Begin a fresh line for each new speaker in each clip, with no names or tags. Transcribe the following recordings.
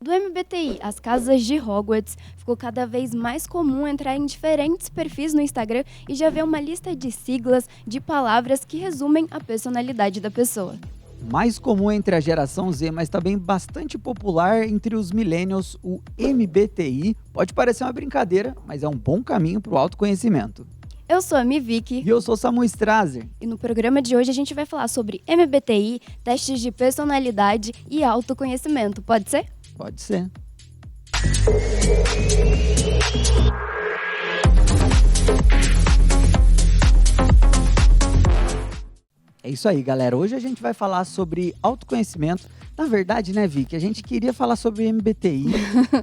do MBTI, as casas de Hogwarts, ficou cada vez mais comum entrar em diferentes perfis no Instagram e já ver uma lista de siglas, de palavras que resumem a personalidade da pessoa.
Mais comum entre a geração Z, mas também bastante popular entre os millennials, o MBTI. Pode parecer uma brincadeira, mas é um bom caminho para o autoconhecimento.
Eu sou a Miviki.
E eu sou Samu Strazer.
E no programa de hoje a gente vai falar sobre MBTI, testes de personalidade e autoconhecimento. Pode ser?
Pode ser. É isso aí, galera. Hoje a gente vai falar sobre autoconhecimento. Na verdade, né, Vicky? A gente queria falar sobre MBTI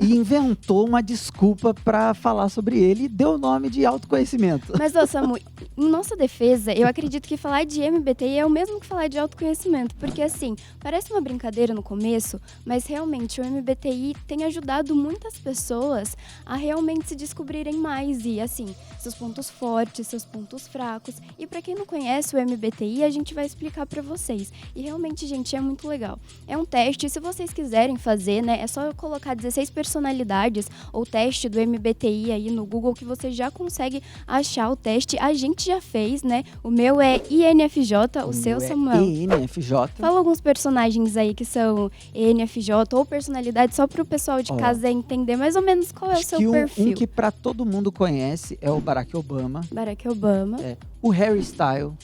e inventou uma desculpa para falar sobre ele e deu o nome de autoconhecimento.
Mas, Samu, em nossa defesa, eu acredito que falar de MBTI é o mesmo que falar de autoconhecimento. Porque, assim, parece uma brincadeira no começo, mas realmente o MBTI tem ajudado muitas pessoas a realmente se descobrirem mais e, assim, seus pontos fortes, seus pontos fracos. E para quem não conhece o MBTI, a gente vai explicar para vocês. E realmente, gente, é muito legal. É um teste, se vocês quiserem fazer, né, é só colocar 16 personalidades ou teste do MBTI aí no Google que você já consegue achar o teste. A gente já fez, né? O meu é INFJ, o seu, Samuel.
INFJ.
Fala alguns personagens aí que são INFJ ou personalidade, só pro pessoal de casa entender mais ou menos qual é o seu perfil.
Um que pra todo mundo conhece é o Barack Obama.
Barack Obama.
É. O Harry Styles.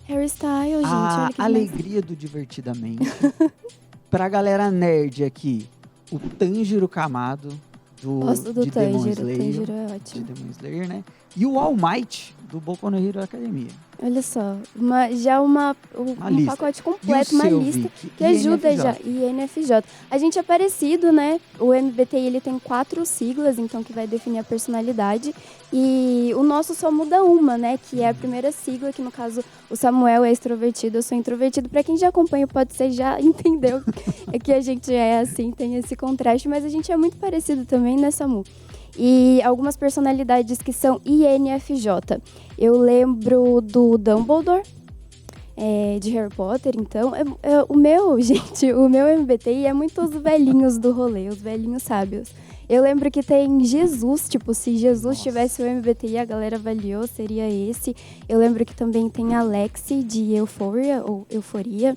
Harry Styles, gente.
A
olha que
alegria do divertidamente. Pra galera nerd aqui, o Tanjiro Kamado,
Gosto do
de Demon
Tanjiro,
Slayer.
Tanjiro é ótimo.
De Demon Slayer, né? E o All Might, do Boku no Hero Academia.
Olha só, um
lista.
pacote completo,
E o
uma
seu,
lista
Vicky?
que ajuda
INFJ.
já. INFJ. A gente é parecido, né? O MBTI ele tem 4 siglas, então que vai definir a personalidade. E o nosso só muda uma, né? Que é a primeira sigla, que no caso o Samuel é extrovertido, eu sou introvertido. Pra quem já acompanha o Pode Ser já entendeu é que a gente é assim, tem esse contraste, mas a gente é muito parecido também, né, Samu? E algumas personalidades que são INFJ. Eu lembro do Dumbledore, de Harry Potter, então. O meu MBTI é muito os velhinhos do rolê, os velhinhos sábios. Eu lembro que tem Jesus, tipo, se Jesus tivesse o MBTI, a galera avaliou, seria esse. Eu lembro que também tem Alexi, de Euphoria, ou Euforia.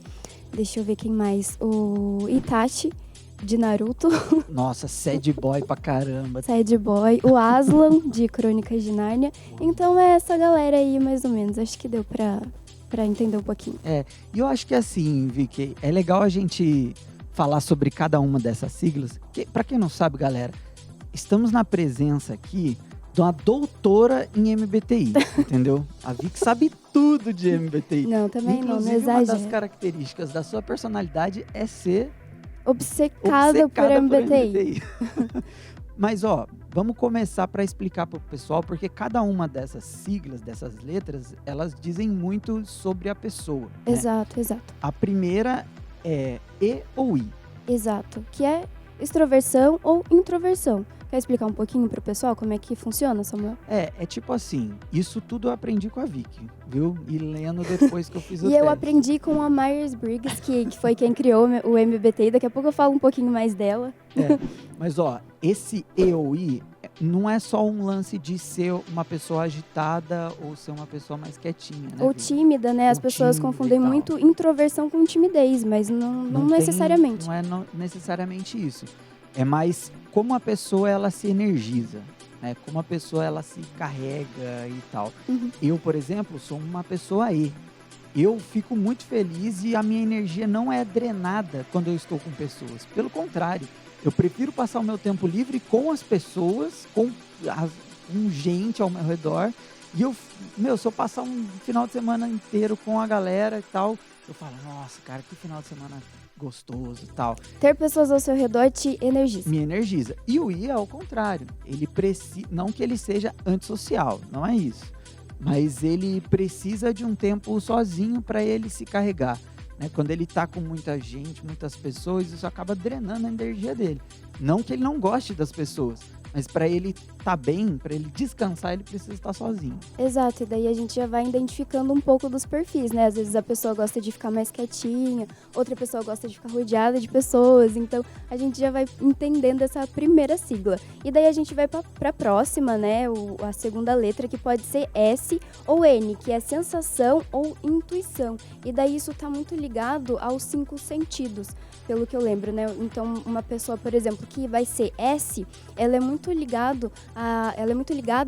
Deixa eu ver quem mais. O Itachi, de Naruto.
Nossa, sad boy pra caramba.
Sad Boy, o Aslan, de Crônicas de Nárnia. Então é essa galera aí, mais ou menos. Acho que deu pra entender um pouquinho.
E eu acho que assim, Vicky, é legal a gente falar sobre cada uma dessas siglas. Pra quem não sabe, galera, estamos na presença aqui de uma doutora em MBTI, entendeu? A Vicky sabe tudo de MBTI.
Não, também não
Inclusive, uma
exagera.
das características da sua personalidade é ser
Obcecada por MBTI.
Mas, vamos começar para explicar para o pessoal, porque cada uma dessas siglas, dessas letras, elas dizem muito sobre a pessoa. Né?
Exato.
A primeira é E ou I.
Exato. Que é extroversão ou introversão. Quer explicar um pouquinho pro pessoal como é que funciona, Samuel?
É tipo assim, isso tudo eu aprendi com a Vicky, viu? E lendo depois que eu fiz o
E
teste.
eu aprendi com a Myers-Briggs, que foi quem criou o MBTI. Daqui a pouco eu falo um pouquinho mais dela.
Mas, esse E ou I não é só um lance de ser uma pessoa agitada ou ser uma pessoa mais quietinha, né?
Ou
Vicky?
tímida, né? As
Ou
pessoas
tímida
confundem
e tal.
muito introversão com timidez, mas não necessariamente.
Não é necessariamente isso. É mais como a pessoa ela se energiza, né? Como a pessoa ela se carrega e tal.
Uhum.
Eu, por exemplo, sou uma pessoa E. Eu fico muito feliz e a minha energia não é drenada quando eu estou com pessoas. Pelo contrário, eu prefiro passar o meu tempo livre com as pessoas, com gente ao meu redor. E se eu passar um final de semana inteiro com a galera e tal, eu falo, nossa, cara, que final de semana gostoso e tal.
Ter pessoas ao seu redor te energiza.
Me energiza. E o I é ao contrário. Ele precisa, não que ele seja antissocial, não é isso. Mas ele precisa de um tempo sozinho para ele se carregar. Né? Quando ele tá com muita gente, muitas pessoas, isso acaba drenando a energia dele. Não que ele não goste das pessoas, Mas para ele estar bem, para ele descansar, ele precisa estar sozinho.
Exato, e daí a gente já vai identificando um pouco dos perfis, né? Às vezes a pessoa gosta de ficar mais quietinha, outra pessoa gosta de ficar rodeada de pessoas, então a gente já vai entendendo essa primeira sigla. E daí a gente vai para a próxima, né? A segunda letra, que pode ser S ou N, que é sensação ou intuição. E daí isso tá muito ligado aos 5 sentidos, pelo que eu lembro, né? Então, uma pessoa, por exemplo, que vai ser S, ela é muito ligada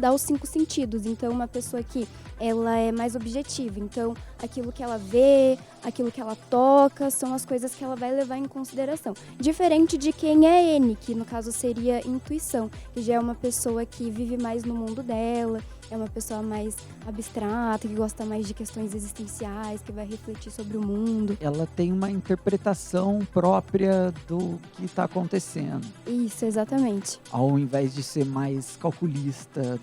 aos 5 sentidos. Então, uma pessoa que ela é mais objetiva. Então, aquilo que ela vê, aquilo que ela toca, são as coisas que ela vai levar em consideração. Diferente de quem é N, que no caso seria intuição, que já é uma pessoa que vive mais no mundo dela, é uma pessoa mais abstrata, que gosta mais de questões existenciais, que vai refletir sobre o mundo.
Ela tem uma interpretação própria do que está acontecendo.
Isso, exatamente.
Ao invés de ser mais calculista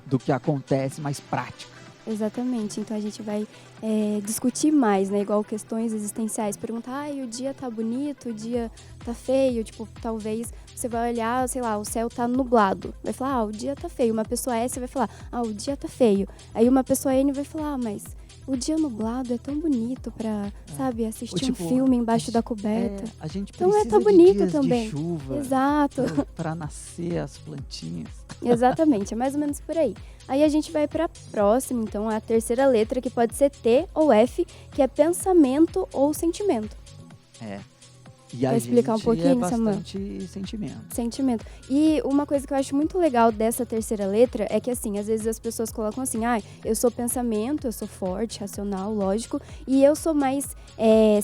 do que acontece, mais prática.
Exatamente. Então a gente vai discutir mais, né? Igual questões existenciais. Perguntar, o dia tá bonito, o dia tá feio. Tipo, talvez você vai olhar, sei lá, o céu tá nublado. Vai falar, o dia tá feio. Uma pessoa S vai falar, o dia tá feio. Aí uma pessoa N vai falar, mas o dia nublado é tão bonito pra, sabe, assistir um filme embaixo da coberta.
A gente
então
precisa
tá bonito
de dias
também.
De chuva.
Exato.
Para nascer as plantinhas.
Exatamente, é mais ou menos por aí. Aí a gente vai para a próxima, então, a terceira letra, que pode ser T ou F, que é pensamento ou sentimento.
E
Vai explicar um pouquinho,
bastante sentimento.
Sentimento. E uma coisa que eu acho muito legal dessa terceira letra é que, assim, às vezes as pessoas colocam assim, eu sou pensamento, eu sou forte, racional, lógico, e eu sou mais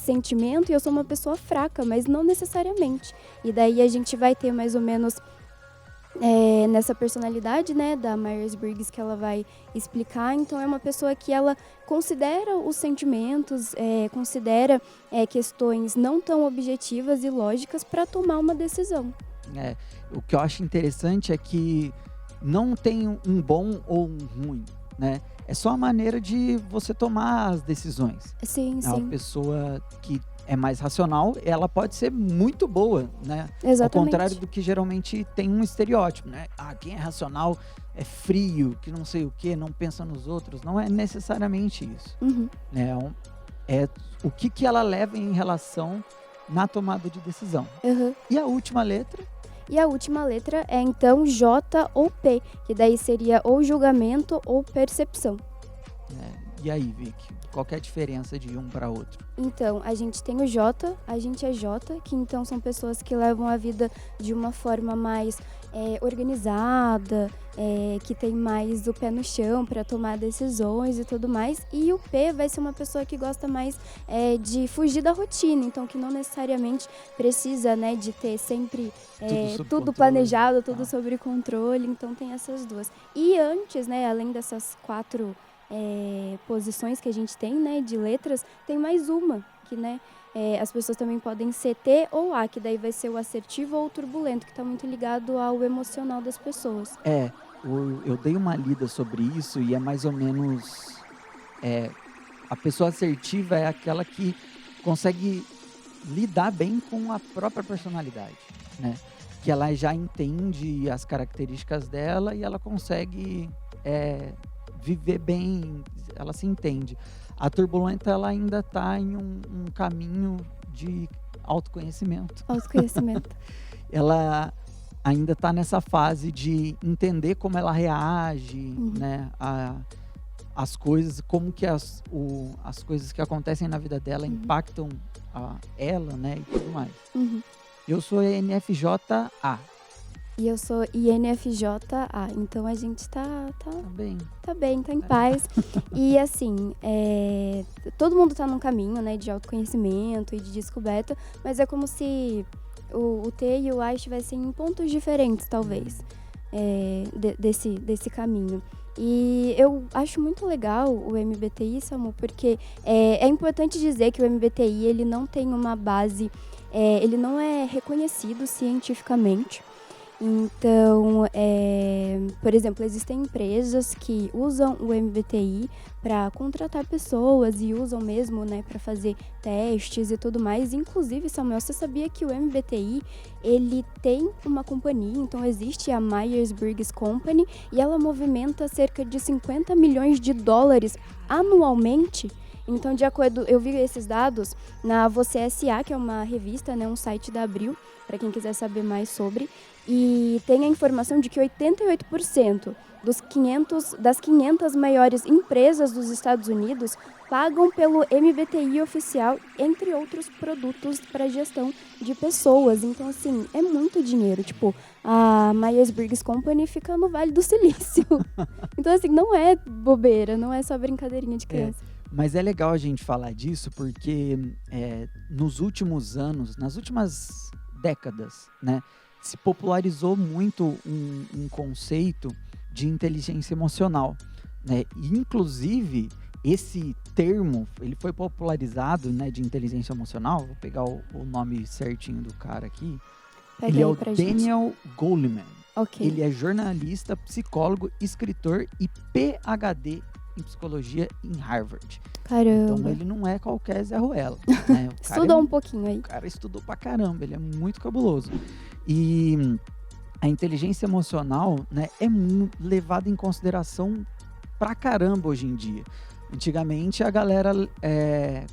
sentimento e eu sou uma pessoa fraca, mas não necessariamente. E daí a gente vai ter mais ou menos nessa personalidade, né, da Myers-Briggs, que ela vai explicar. Então é uma pessoa que ela considera os sentimentos, considera questões não tão objetivas e lógicas para tomar uma decisão.
O que eu acho interessante é que não tem um bom ou um ruim, né? É só a maneira de você tomar as decisões.
Sim, sim.
Uma pessoa que é mais racional, ela pode ser muito boa, né?
Exatamente.
Ao contrário do que geralmente tem um estereótipo, né? Quem é racional é frio, que não sei o quê, não pensa nos outros. Não é necessariamente isso.
Uhum.
É o que ela leva em relação na tomada de decisão.
Uhum.
E a última letra?
E a última letra é, então, J ou P, que daí seria ou julgamento ou percepção.
E aí, Vicky, qual que é a diferença de um para outro?
Então, a gente tem o J, a gente é J, que então são pessoas que levam a vida de uma forma mais organizada, que tem mais o pé no chão para tomar decisões e tudo mais. E o P vai ser uma pessoa que gosta mais de fugir da rotina, então que não necessariamente precisa, né, de ter sempre tudo planejado, tudo sob controle. Então tem essas duas. E antes, né, além dessas 4 posições que a gente tem, né, de letras, tem mais uma, que, né, as pessoas também podem ser T ou A, que daí vai ser o assertivo ou o turbulento, que está muito ligado ao emocional das pessoas.
Eu dei uma lida sobre isso e é mais ou menos... a pessoa assertiva é aquela que consegue lidar bem com a própria personalidade, né? Que ela já entende as características dela e ela consegue... viver bem, ela se entende. A turbulenta, ela ainda está em um caminho de autoconhecimento.
Autoconhecimento.
Ela ainda está nessa fase de entender como ela reage, né, as coisas, como que as coisas que acontecem na vida dela impactam ela, né, e tudo mais. Eu sou ENFJA.
E eu sou INFJA, então a gente tá
bem.
Tá bem, tá em paz. E assim, todo mundo tá num caminho, né, de autoconhecimento e de descoberta, mas é como se o T e o A estivessem em pontos diferentes, talvez, desse caminho. E eu acho muito legal o MBTI, Samu, porque é importante dizer que o MBTI, ele não tem uma base, ele não é reconhecido cientificamente. Então, por exemplo, existem empresas que usam o MBTI para contratar pessoas e usam mesmo, né, para fazer testes e tudo mais. Inclusive, Samuel, você sabia que o MBTI, ele tem uma companhia, então existe a Myers-Briggs Company e ela movimenta cerca de 50 milhões de dólares anualmente. Então, de acordo, eu vi esses dados na Você S.A., que é uma revista, né, um site da Abril, para quem quiser saber mais sobre, e tem a informação de que 88% das 500 maiores empresas dos Estados Unidos pagam pelo MBTI oficial, entre outros produtos para gestão de pessoas. Então, assim, é muito dinheiro. Tipo, a Myers-Briggs Company fica no Vale do Silício. Então, assim, não é bobeira, não é só brincadeirinha de criança.
Mas é legal a gente falar disso porque nos últimos anos, nas últimas décadas, né, se popularizou muito um conceito de inteligência emocional, né? E, inclusive, esse termo, ele foi popularizado, né, de inteligência emocional. Vou pegar o nome certinho do cara aqui.
Pega
ele é
aí
o
pra gente.
Daniel Goleman.
Ok.
Ele é jornalista, psicólogo, escritor e PhD em psicologia em Harvard.
Caramba.
Então ele não é qualquer Zé Ruela, né? O cara
Estudou um pouquinho aí.
O cara estudou pra caramba, ele é muito cabuloso. E a inteligência emocional, né, é levada em consideração pra caramba hoje em dia. Antigamente a galera,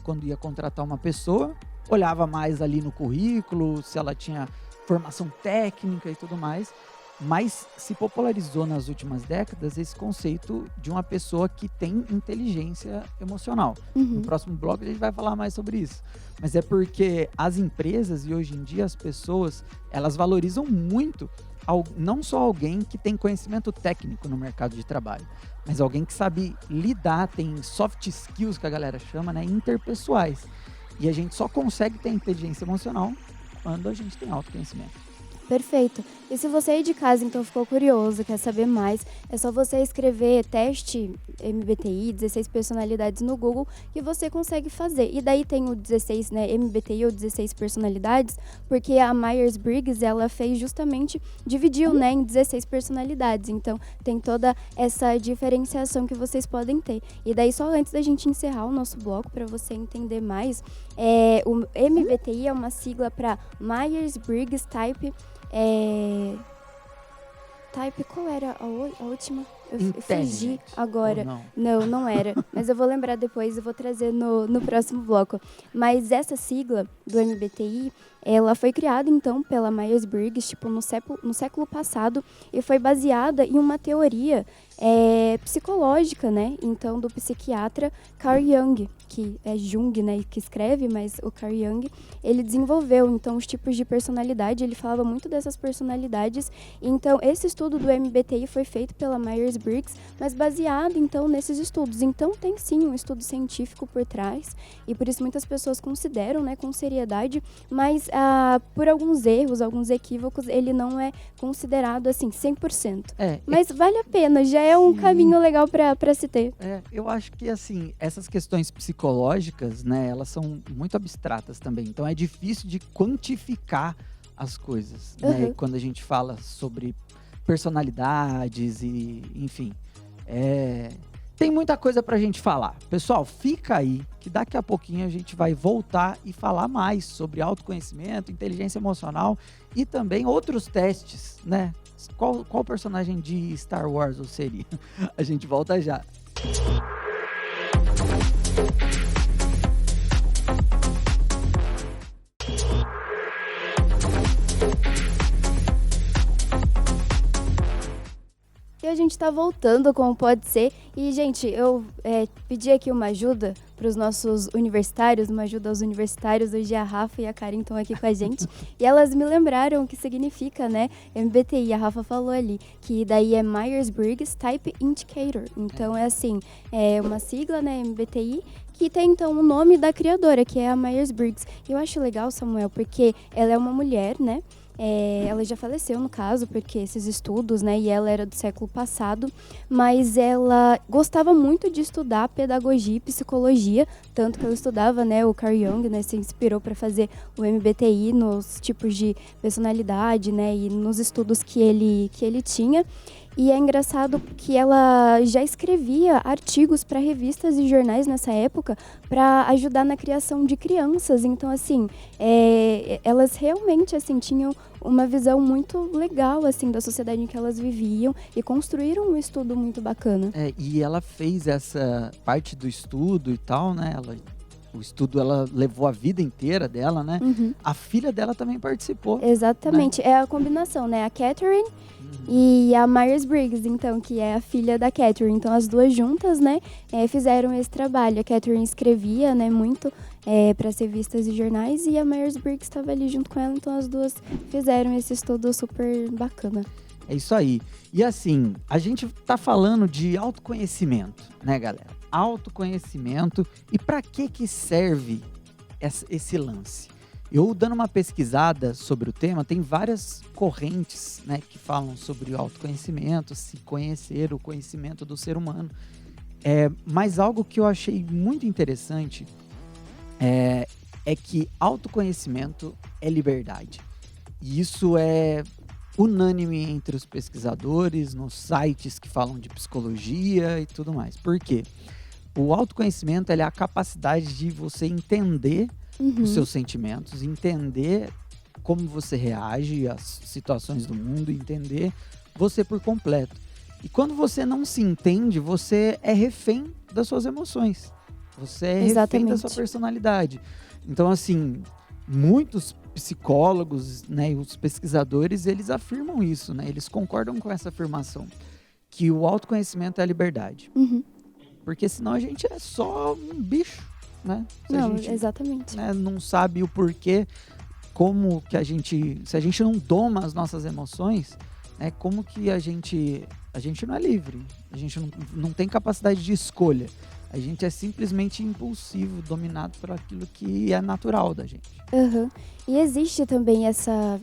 quando ia contratar uma pessoa, olhava mais ali no currículo, se ela tinha formação técnica e tudo mais. Mas se popularizou nas últimas décadas esse conceito de uma pessoa que tem inteligência emocional. No próximo bloco a gente vai falar mais sobre isso. Mas é porque as empresas e hoje em dia as pessoas, elas valorizam muito não só alguém que tem conhecimento técnico no mercado de trabalho, mas alguém que sabe lidar, tem soft skills que a galera chama, né, interpessoais. E a gente só consegue ter inteligência emocional quando a gente tem autoconhecimento.
Perfeito. E se você aí de casa, então, ficou curioso, quer saber mais, é só você escrever teste MBTI, 16 personalidades no Google, que você consegue fazer. E daí tem o 16, né, MBTI ou 16 personalidades, porque a Myers-Briggs, ela fez justamente, dividiu, né, em 16 personalidades. Então, tem toda essa diferenciação que vocês podem ter. E daí, só antes da gente encerrar o nosso bloco, para você entender mais, o MBTI é uma sigla para Myers-Briggs Type. Type, qual era a última? Eu fugi agora. Não era. Mas eu vou lembrar depois, eu vou trazer no próximo bloco. Mas essa sigla do MBTI, ela foi criada, então, pela Myers-Briggs, tipo, no século passado, e foi baseada em uma teoria psicológica, né? Então, do psiquiatra Carl Jung, que é Jung, né, que escreve, mas o Carl Jung, ele desenvolveu, então, os tipos de personalidade, ele falava muito dessas personalidades. Então, esse estudo do MBTI foi feito pela Myers-Briggs, mas baseado, então, nesses estudos. Então, tem sim um estudo científico por trás, e por isso muitas pessoas consideram, né, com seriedade, mas por alguns erros, alguns equívocos, ele não é considerado, assim, 100%. Mas vale a pena, já é um caminho legal para se ter.
Eu acho que, assim, essas questões psicológicas, né, elas são muito abstratas também. Então, é difícil de quantificar as coisas, né? E quando a gente fala sobre personalidades e, enfim, tem muita coisa pra gente falar. Pessoal, fica aí, que daqui a pouquinho a gente vai voltar e falar mais sobre autoconhecimento, inteligência emocional e também outros testes, né? Qual personagem de Star Wars você seria? A gente volta já.
E a gente tá voltando com o Pode Ser. E, gente, eu pedi aqui uma ajuda para os nossos universitários, uma ajuda aos universitários. Hoje a Rafa e a Karen estão aqui com a gente. E elas me lembraram o que significa, né, MBTI. A Rafa falou ali, que daí é Myers-Briggs Type Indicator. Então, é assim, é uma sigla, né, MBTI, que tem, então, o nome da criadora, que é a Myers-Briggs. E eu acho legal, Samuel, porque ela é uma mulher, né, ela já faleceu no caso, porque esses estudos, né, e ela era do século passado, mas ela gostava muito de estudar pedagogia e psicologia, tanto que ela estudava, né, o Carl Jung, né, se inspirou para fazer o MBTI nos tipos de personalidade, né, e nos estudos que ele tinha. E é engraçado que ela já escrevia artigos para revistas e jornais nessa época para ajudar na criação de crianças. Então, assim, elas realmente assim tinham uma visão muito legal assim da sociedade em que elas viviam e construíram um estudo muito bacana.
E ela fez essa parte do estudo e tal, né? O estudo ela levou a vida inteira dela, né?
Uhum.
A filha dela também participou.
Exatamente,
né?
é a combinação, né? A Catherine e a Myers-Briggs, então, que é a filha da Catherine. Então, as duas juntas, né, fizeram esse trabalho. A Catherine escrevia, né, muito para as revistas e jornais, e a Myers-Briggs estava ali junto com ela. Então, as duas fizeram esse estudo super bacana.
É isso aí. E assim, a gente tá falando de autoconhecimento, né, galera? Autoconhecimento. E para que serve esse lance? Eu, dando uma pesquisada sobre o tema, tem várias correntes, né, que falam sobre o autoconhecimento, se conhecer, o conhecimento do ser humano. Mas algo que eu achei muito interessante é que autoconhecimento é liberdade. E isso é unânime entre os pesquisadores, nos sites que falam de psicologia e tudo mais. Por quê? O autoconhecimento é a capacidade de você entender os seus sentimentos, entender como você reage às situações do mundo, entender você por completo. E quando você não se entende, você é refém das suas emoções. Você é refém da sua personalidade. Então, assim, muitos psicólogos, né, e os pesquisadores, eles afirmam isso, né? Eles concordam com essa afirmação, que o autoconhecimento é a liberdade. Porque senão a gente é só um bicho, né?
Exatamente.
Né, não sabe o porquê, como que se a gente não doma as nossas emoções, né, como que a gente não é livre, a gente não tem capacidade de escolha. A gente é simplesmente impulsivo, dominado por aquilo que é natural da gente.
E existe também essa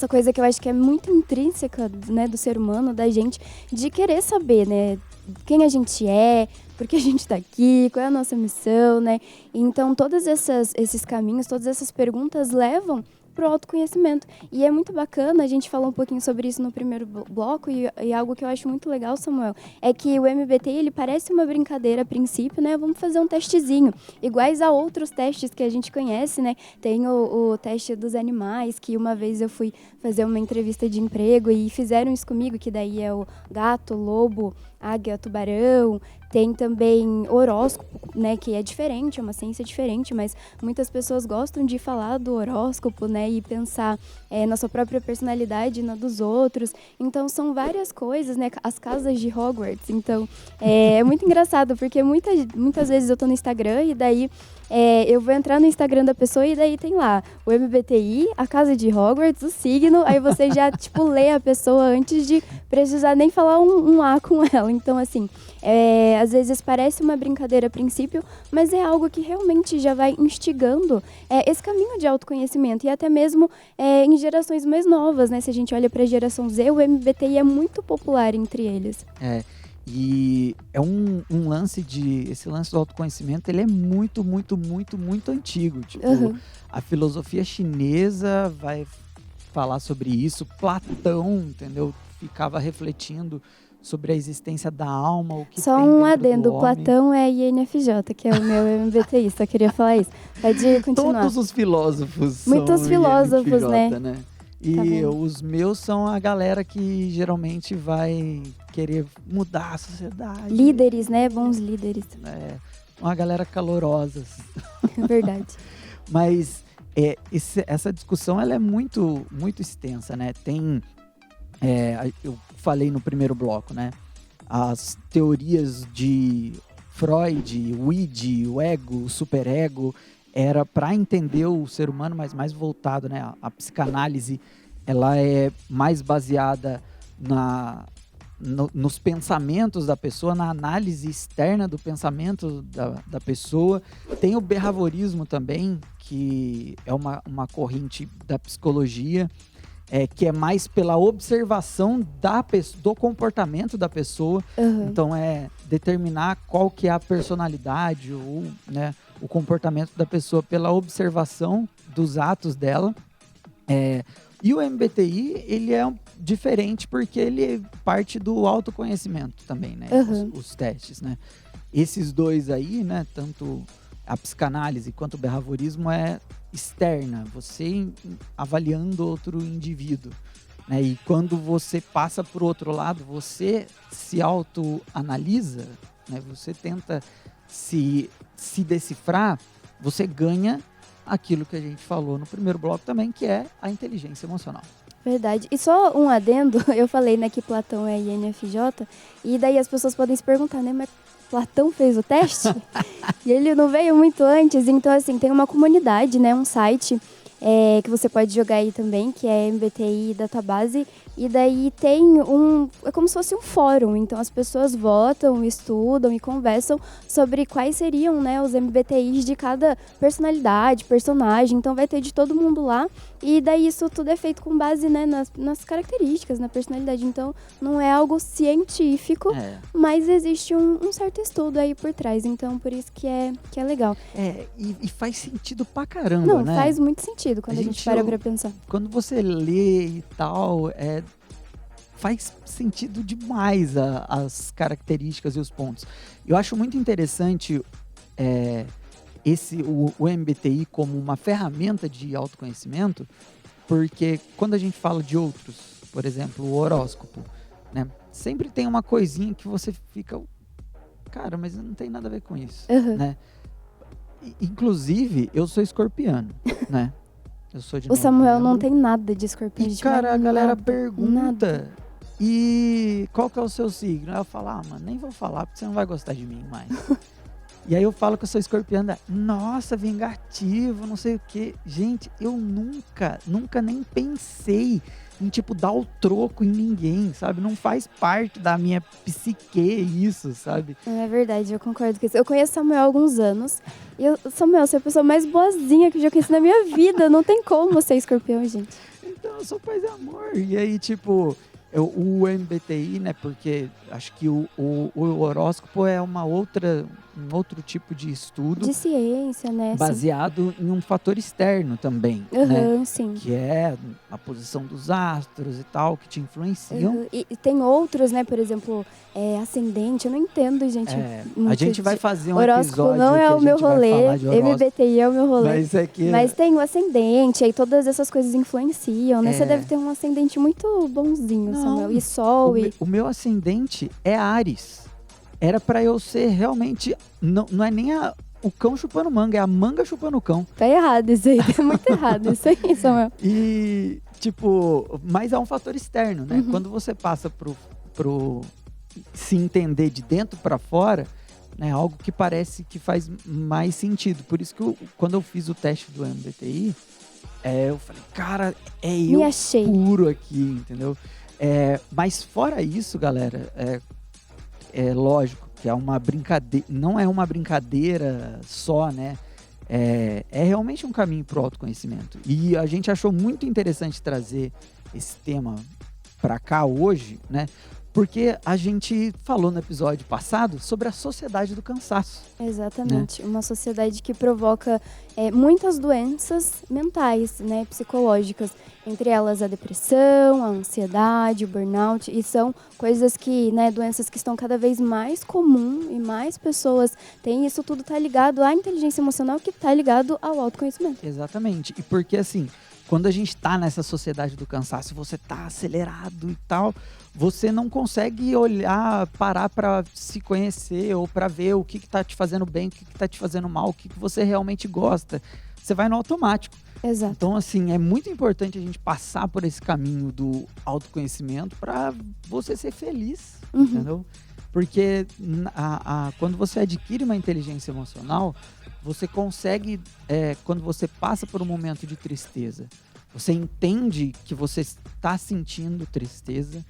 coisa que eu acho que é muito intrínseca, né, do ser humano, da gente, de querer saber, né, quem a gente é, por que a gente está aqui, qual é a nossa missão, né? Então, todos esses caminhos, todas essas perguntas levam para o autoconhecimento. E é muito bacana, a gente falou um pouquinho sobre isso no primeiro bloco, e algo que eu acho muito legal, Samuel, é que o MBTI, ele parece uma brincadeira a princípio, né? Vamos fazer um testezinho, iguais a outros testes que a gente conhece, né? Tem o teste dos animais, que uma vez eu fui fazer uma entrevista de emprego e fizeram isso comigo, que daí é o gato, lobo, águia, tubarão. Tem também horóscopo, né, que é diferente, é uma ciência diferente, mas muitas pessoas gostam de falar do horóscopo, né, e pensar na sua própria personalidade e na dos outros. Então, são várias coisas, né, as casas de Hogwarts. Então, é muito engraçado, porque muitas vezes eu tô no Instagram e daí eu vou entrar no Instagram da pessoa e daí tem lá o MBTI, a casa de Hogwarts, o signo, aí você já, lê a pessoa antes de precisar nem falar um A com ela. Então, assim, às vezes parece uma brincadeira a princípio, mas é algo que realmente já vai instigando esse caminho de autoconhecimento, e até mesmo em gerações mais novas, né? Se a gente olha para a geração Z, o MBTI é muito popular entre eles.
E é esse lance do autoconhecimento, ele é muito, muito, muito, muito antigo. A filosofia chinesa vai falar sobre isso. Platão, entendeu? Ficava refletindo sobre a existência da alma, o que
só
tem
um
dentro
adendo,
do homem.
Platão é INFJ, que é o meu MBTI, só queria falar isso. Pode continuar.
Todos os filósofos
Muitos
são
filósofos,
INFJ,
né?
E os meus são a galera que geralmente vai querer mudar a sociedade.
Líderes, né? Bons líderes.
Uma galera calorosa.
Verdade.
Mas essa discussão ela é muito, muito extensa, né? Tem, eu falei no primeiro bloco, né? As teorias de Freud, o id, o ego, o superego, era para entender o ser humano, mas mais voltado, né? A psicanálise, ela é mais baseada nos pensamentos da pessoa, na análise externa do pensamento da pessoa. Tem o behaviorismo também, que é uma corrente da psicologia, que é mais pela observação do comportamento da pessoa. Então, é determinar qual que é a personalidade ou, né, o comportamento da pessoa pela observação dos atos dela. E o MBTI, ele é diferente porque ele parte do autoconhecimento também, né? Os testes, né? Esses dois aí, né? Tanto a psicanálise quanto o behaviorismo é externa, você avaliando outro indivíduo, né? E quando você passa por outro lado, você se autoanalisa, né? Você tenta se decifrar, você ganha aquilo que a gente falou no primeiro bloco também, que é a inteligência emocional.
Verdade. E só um adendo, eu falei, né, que Platão é INFJ, e daí as pessoas podem se perguntar, né, mas Platão fez o teste? E ele não veio muito antes, então assim, tem uma comunidade, né, um site que você pode jogar aí também, que é MBTI Database, e daí tem é como se fosse um fórum, então as pessoas votam, estudam e conversam sobre quais seriam, né, os MBTIs de cada personalidade, personagem, então vai ter de todo mundo lá, e daí isso tudo é feito com base, né, nas características, na personalidade, então não é algo científico, mas existe um certo estudo aí por trás, então por isso que é legal.
E faz sentido pra caramba,
não,
né?
Faz muito sentido quando a gente para pra pensar.
Quando você lê e tal, faz sentido demais as características e os pontos. Eu acho muito interessante o MBTI como uma ferramenta de autoconhecimento, porque quando a gente fala de outros, por exemplo, o horóscopo, né, sempre tem uma coisinha que você fica, cara, mas não tem nada a ver com isso, né? Inclusive, eu sou escorpiano, né? Eu sou de
o Samuel não tem nada de escorpião.
E, cara, a galera pergunta, e qual que é o seu signo? Aí eu falo, mano, nem vou falar porque você não vai gostar de mim mais. E aí eu falo que eu sou escorpiana, nossa, vingativo, não sei o quê. Gente, eu nunca nem pensei em, dar o troco em ninguém, sabe? Não faz parte da minha psique isso, sabe?
É verdade, eu concordo com isso. Eu conheço o Samuel há alguns anos. E Samuel, você é a pessoa mais boazinha que eu já conheci na minha vida. Não tem como ser escorpião, gente.
Então, eu sou paz e amor. E aí, o MBTI, né? Porque acho que o horóscopo é um outro tipo de estudo.
De ciência, né?
Baseado em um fator externo também, né?
Sim.
Que é a posição dos astros e tal, que te influenciam.
E tem outros, né? Por exemplo, ascendente. Eu não entendo, gente.
A gente vai fazer um
horóscopo
episódio
não é o meu rolê.
MBTI
é o meu rolê. Mas tem o ascendente, aí todas essas coisas influenciam, né? Você deve ter um ascendente muito bonzinho, Samuel. E sol.
O meu ascendente é Áries. Era pra eu ser realmente... Não é nem o cão chupando manga, é a manga chupando o cão.
Tá errado isso aí, tá muito errado isso aí, Samuel.
E, mas é um fator externo, né? Quando você passa pro se entender de dentro pra fora, né? Algo que parece que faz mais sentido. Por isso que quando eu fiz o teste do MBTI, eu falei, cara,
Me achei.
Puro aqui, entendeu? Mas fora isso, galera, é lógico que é uma brincadeira, não é uma brincadeira só, né? É realmente um caminho para o autoconhecimento. E a gente achou muito interessante trazer esse tema para cá hoje, né? Porque a gente falou no episódio passado sobre a sociedade do cansaço.
Exatamente. Né? Uma sociedade que provoca muitas doenças mentais, né, psicológicas. Entre elas a depressão, a ansiedade, o burnout. E são coisas que, né, doenças que estão cada vez mais comum e mais pessoas têm. Isso tudo está ligado à inteligência emocional, que está ligado ao autoconhecimento.
Exatamente. E porque, assim, quando a gente está nessa sociedade do cansaço, você está acelerado e tal, você não consegue parar para se conhecer ou para ver o que está te fazendo bem, o que está te fazendo mal, o que você realmente gosta. Você vai no automático.
Exato.
Então, assim, é muito importante a gente passar por esse caminho do autoconhecimento para você ser feliz, entendeu? Porque quando você adquire uma inteligência emocional, você consegue, quando você passa por um momento de tristeza, você entende que você está sentindo tristeza,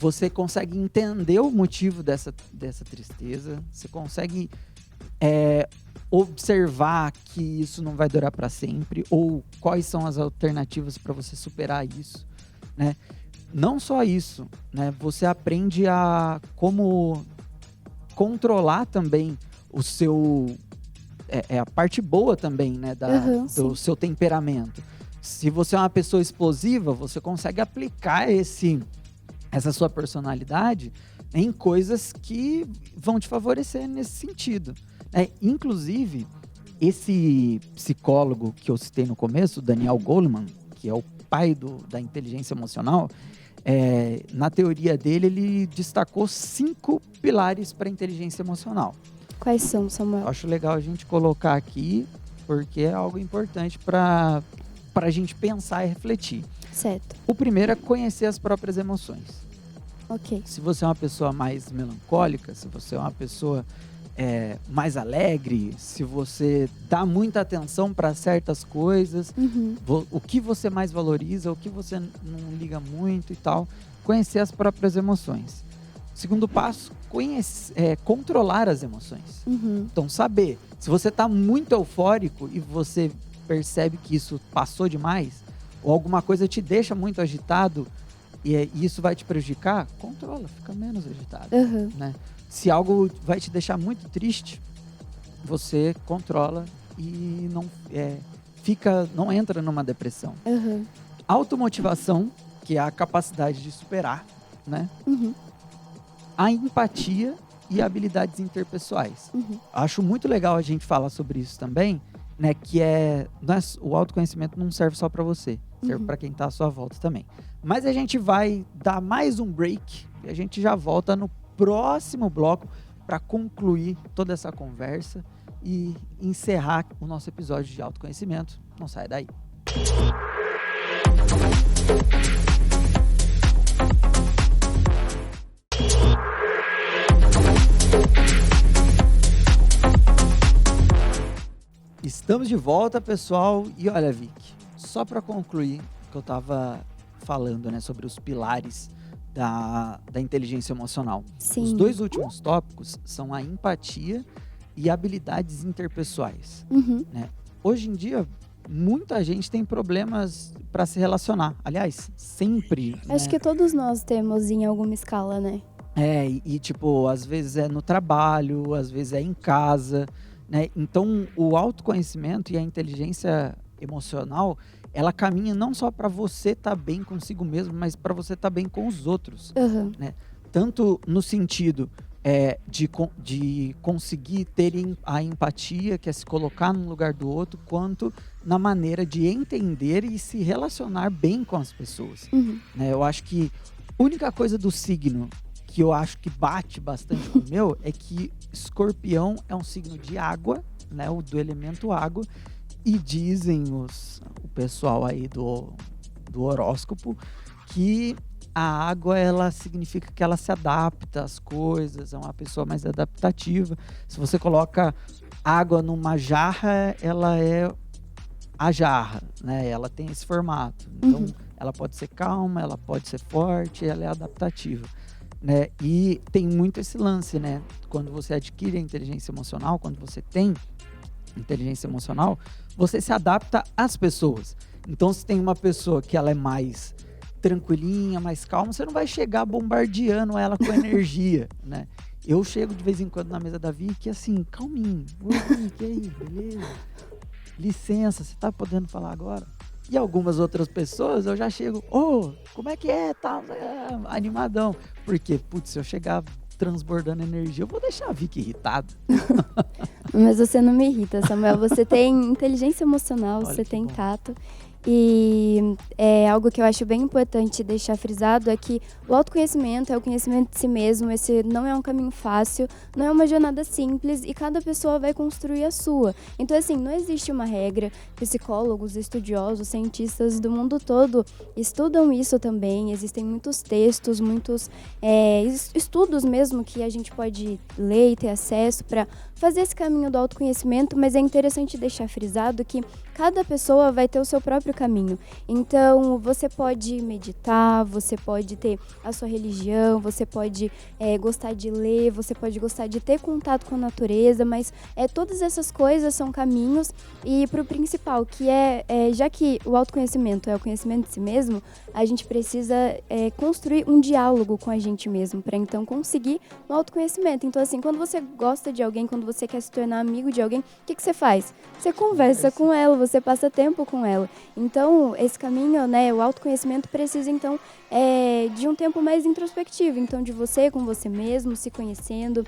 você consegue entender o motivo dessa tristeza, você consegue observar que isso não vai durar para sempre, ou quais são as alternativas para você superar isso, né? Não só isso, né? Você aprende a como controlar também o seu... a parte boa também, né? Do seu temperamento. Se você é uma pessoa explosiva, você consegue aplicar essa sua personalidade em coisas que vão te favorecer nesse sentido. Inclusive, esse psicólogo que eu citei no começo, Daniel Goleman, que é o pai da inteligência emocional, na teoria dele, ele destacou 5 pilares para a inteligência emocional.
Quais são, Samuel?
Eu acho legal a gente colocar aqui, porque é algo importante para a gente pensar e refletir.
Certo.
O primeiro é conhecer as próprias emoções.
Ok.
Se você é uma pessoa mais melancólica, se você é uma pessoa mais alegre, se você dá muita atenção para certas coisas, o que você mais valoriza, o que você não liga muito e tal, conhecer as próprias emoções. Segundo passo, controlar as emoções. Então, saber, se você está muito eufórico e você percebe que isso passou demais, ou alguma coisa te deixa muito agitado e isso vai te prejudicar, controla, fica menos agitado. Né? Se algo vai te deixar muito triste, você controla e não entra numa depressão. Automotivação, que é a capacidade de superar, né? A empatia e habilidades interpessoais. Acho muito legal a gente falar sobre isso também, né? Que o autoconhecimento não serve só para você, serve para quem está à sua volta também. Mas a gente vai dar mais um break e a gente já volta no próximo bloco para concluir toda essa conversa e encerrar o nosso episódio de autoconhecimento. Não sai daí. Estamos de volta, pessoal. E olha, Vic, só para concluir o que eu estava falando, né, sobre os pilares da inteligência emocional.
Sim.
Os 2 últimos tópicos são a empatia e habilidades interpessoais. Né? Hoje em dia, muita gente tem problemas para se relacionar. Aliás, sempre.
Acho que todos nós temos em alguma escala, né?
Tipo, às vezes é no trabalho, às vezes é em casa, né? Então, o autoconhecimento e a inteligência emocional, ela caminha não só para você estar bem consigo mesmo, mas para você estar bem com os outros. Né? Tanto no sentido de conseguir ter a empatia, que é se colocar no lugar do outro, quanto na maneira de entender e se relacionar bem com as pessoas. Né? Eu acho que a única coisa do signo que eu acho que bate bastante com o meu é que Escorpião é um signo de água, né? Do elemento água. E dizem o pessoal aí do horóscopo que a água, ela significa que ela se adapta às coisas, é uma pessoa mais adaptativa. Se você coloca água numa jarra, ela é a jarra, né? Ela tem esse formato. Então, ela pode ser calma, ela pode ser forte, ela é adaptativa. Né? E tem muito esse lance, né? Quando você adquire a inteligência emocional, quando você tem inteligência emocional, você se adapta às pessoas. Então, se tem uma pessoa que ela é mais tranquilinha, mais calma, você não vai chegar bombardeando ela com energia, né? Eu chego de vez em quando na mesa da Vicky, assim, calminho. Oi, Vicky, aí, beleza? Licença, você tá podendo falar agora? E algumas outras pessoas, eu já chego, como é que é? Tá, animadão. Porque, se eu chegar transbordando energia, eu vou deixar a Vicky irritada.
Mas você não me irrita, Samuel. Você tem inteligência emocional,
Olha,
você tem
bom.
tato. E algo que eu acho bem importante deixar frisado é que o autoconhecimento é o conhecimento de si mesmo. Esse não é um caminho fácil, não é uma jornada simples e cada pessoa vai construir a sua. Então, assim, não existe uma regra. Psicólogos, estudiosos, cientistas do mundo todo estudam isso também. Existem muitos textos, muitos estudos mesmo que a gente pode ler e ter acesso para fazer esse caminho do autoconhecimento, mas é interessante deixar frisado que cada pessoa vai ter o seu próprio caminho. Então, você pode meditar, você pode ter a sua religião, você pode gostar de ler, você pode gostar de ter contato com a natureza, mas todas essas coisas são caminhos. E para o principal, que já que o autoconhecimento é o conhecimento de si mesmo, a gente precisa construir um diálogo com a gente mesmo, para então conseguir o autoconhecimento. Então, assim, quando você gosta de alguém, quando você quer se tornar amigo de alguém, o que você faz? Você conversa com ela, você passa tempo com ela. Então, esse caminho, né, o autoconhecimento precisa, então, de um tempo mais introspectivo. Então, de você com você mesmo, se conhecendo,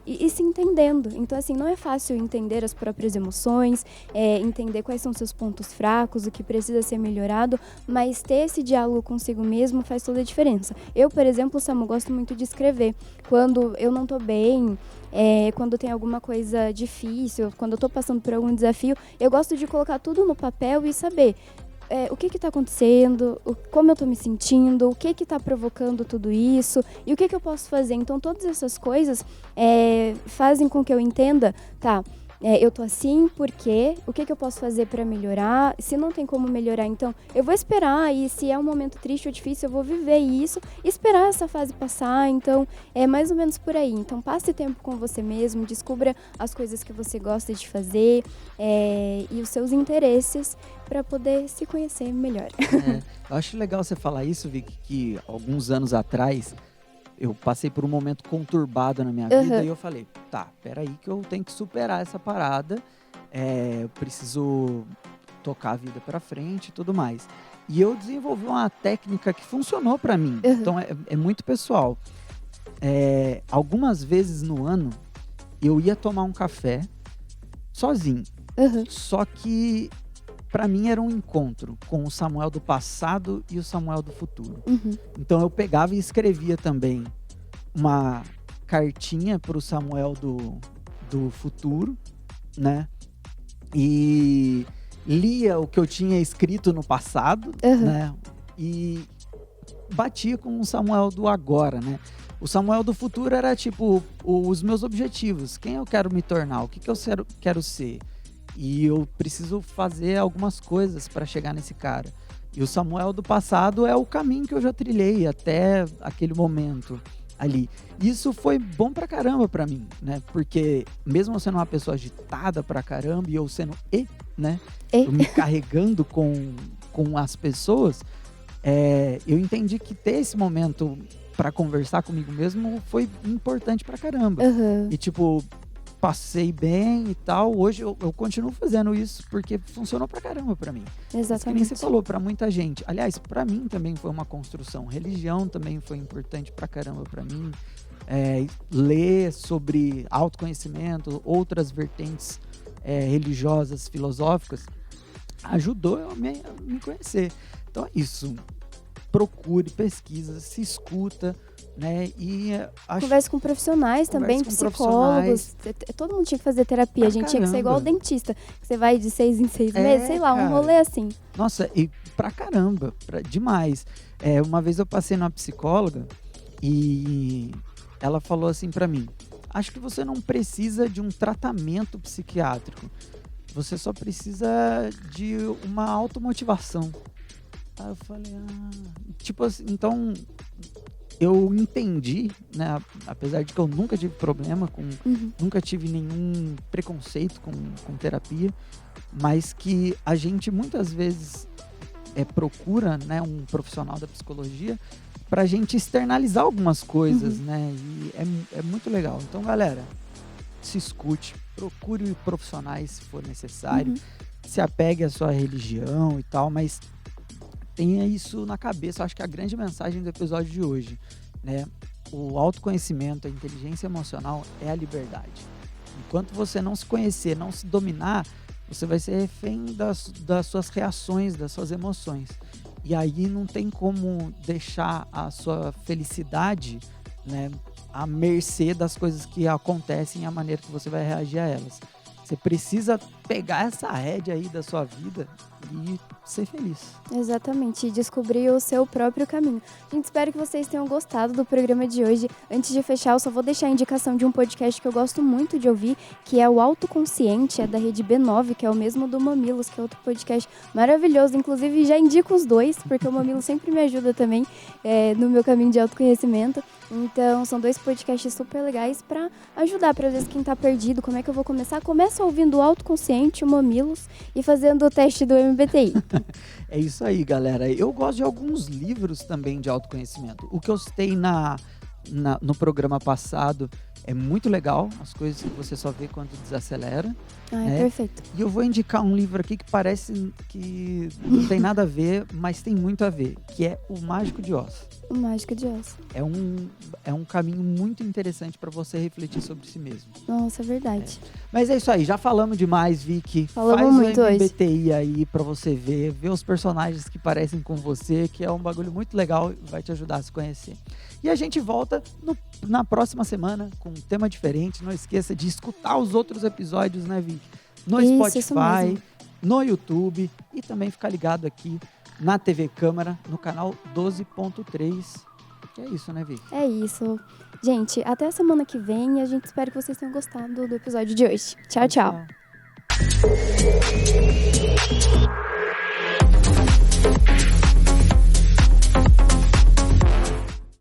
e se entendendo. Então, assim, não é fácil entender as próprias emoções, entender quais são seus pontos fracos, o que precisa ser melhorado, mas ter esse diálogo consigo mesmo faz toda a diferença. Eu, por exemplo, Samu, gosto muito de escrever. Quando eu não tô bem, quando tem alguma coisa difícil, quando eu tô passando por algum desafio, eu gosto de colocar tudo no papel e saber o que está acontecendo, como eu estou me sentindo, o que está provocando tudo isso e o que eu posso fazer. Então, todas essas coisas fazem com que eu entenda, tá, eu tô assim porque o que eu posso fazer para melhorar? Se não tem como melhorar, então eu vou esperar, e se é um momento triste ou difícil, eu vou viver isso, esperar essa fase passar. Então, é mais ou menos por aí. Então, passe tempo com você mesmo, descubra as coisas que você gosta de fazer e os seus interesses para poder se conhecer melhor.
Eu acho legal você falar isso, Vicky, que alguns anos atrás eu passei por um momento conturbado na minha vida e eu falei, tá, peraí que eu tenho que superar essa parada, eu preciso tocar a vida pra frente e tudo mais. E eu desenvolvi uma técnica que funcionou pra mim, então é muito pessoal. Algumas vezes no ano eu ia tomar um café sozinho, só que pra mim era um encontro com o Samuel do passado e o Samuel do futuro. Então eu pegava e escrevia também uma cartinha pro Samuel do futuro, né? E lia o que eu tinha escrito no passado, né? E batia com o Samuel do agora, né? O Samuel do futuro era tipo os meus objetivos, quem eu quero me tornar, o que eu quero ser. E eu preciso fazer algumas coisas para chegar nesse cara. E o Samuel do passado é o caminho que eu já trilhei até aquele momento ali. Isso foi bom pra caramba pra mim, né? Porque mesmo eu sendo uma pessoa agitada pra caramba e eu sendo né? Eu me carregando com as pessoas, eu entendi que ter esse momento pra conversar comigo mesmo foi importante pra caramba. E tipo, passei bem e tal. Hoje eu continuo fazendo isso porque funcionou pra caramba pra mim.
Exatamente.
Que nem você falou, pra muita gente. Aliás, pra mim também foi uma construção. Religião também foi importante pra caramba pra mim. Ler sobre autoconhecimento, outras vertentes religiosas, filosóficas, ajudou eu a me conhecer. Então é isso. Procure, pesquisa, se escuta, né? E
converse com profissionais também, psicólogos. Todo mundo tinha que fazer terapia. A gente tinha que ser igual ao dentista, que você vai de 6 em 6 meses, sei lá, um rolê assim.
Nossa, e pra caramba, demais. Uma vez eu passei numa psicóloga e ela falou assim pra mim: acho que você não precisa de um tratamento psiquiátrico, você só precisa de uma automotivação. Aí eu falei, tipo assim, então eu entendi, né, apesar de que eu nunca tive problema nunca tive nenhum preconceito com terapia, mas que a gente muitas vezes procura, né, um profissional da psicologia pra gente externalizar algumas coisas, né, e é muito legal. Então, galera, se escute, procure profissionais se for necessário, se apegue à sua religião e tal, mas tenha isso na cabeça. Eu acho que a grande mensagem do episódio de hoje, né? O autoconhecimento, a inteligência emocional é a liberdade. Enquanto você não se conhecer, não se dominar, você vai ser refém das suas reações, das suas emoções. E aí não tem como deixar a sua felicidade, né, à mercê das coisas que acontecem e a maneira que você vai reagir a elas. Você precisa pegar essa rédea aí da sua vida e ser feliz.
Exatamente, e descobrir o seu próprio caminho. Gente, espero que vocês tenham gostado do programa de hoje. Antes de fechar, eu só vou deixar a indicação de um podcast que eu gosto muito de ouvir, que é o Autoconsciente, é da Rede B9, que é o mesmo do Mamilos, que é outro podcast maravilhoso. Inclusive, já indico os dois, porque o Mamilos sempre me ajuda também no meu caminho de autoconhecimento. Então, são 2 podcasts super legais para ajudar, para às vezes quem tá perdido, como é que eu vou começar? Começa ouvindo o Autoconsciente, o Mamilos e fazendo o teste do MBTI.
É isso aí, galera. Eu gosto de alguns livros também de autoconhecimento. O que eu citei no programa passado é muito legal, as coisas que você só vê quando desacelera.
É perfeito.
E eu vou indicar um livro aqui que parece que não tem nada a ver, mas tem muito a ver, que é O Mágico de Oz.
O Mágico de Oz.
É um caminho muito interessante para você refletir sobre si mesmo.
Nossa, é verdade.
Mas é isso aí, já falamos demais, Vicky.
Falamos
Faz
muito
o
hoje.
MBTI aí para você ver os personagens que parecem com você, que é um bagulho muito legal e vai te ajudar a se conhecer. E a gente volta na próxima semana com um tema diferente. Não esqueça de escutar os outros episódios, né, Vicky? No Spotify, no YouTube e também ficar ligado aqui na TV Câmara, no canal 12.3. Que é isso, né, Vicky?
É isso. Gente, até a semana que vem e a gente espera que vocês tenham gostado do episódio de hoje. Tchau, tchau.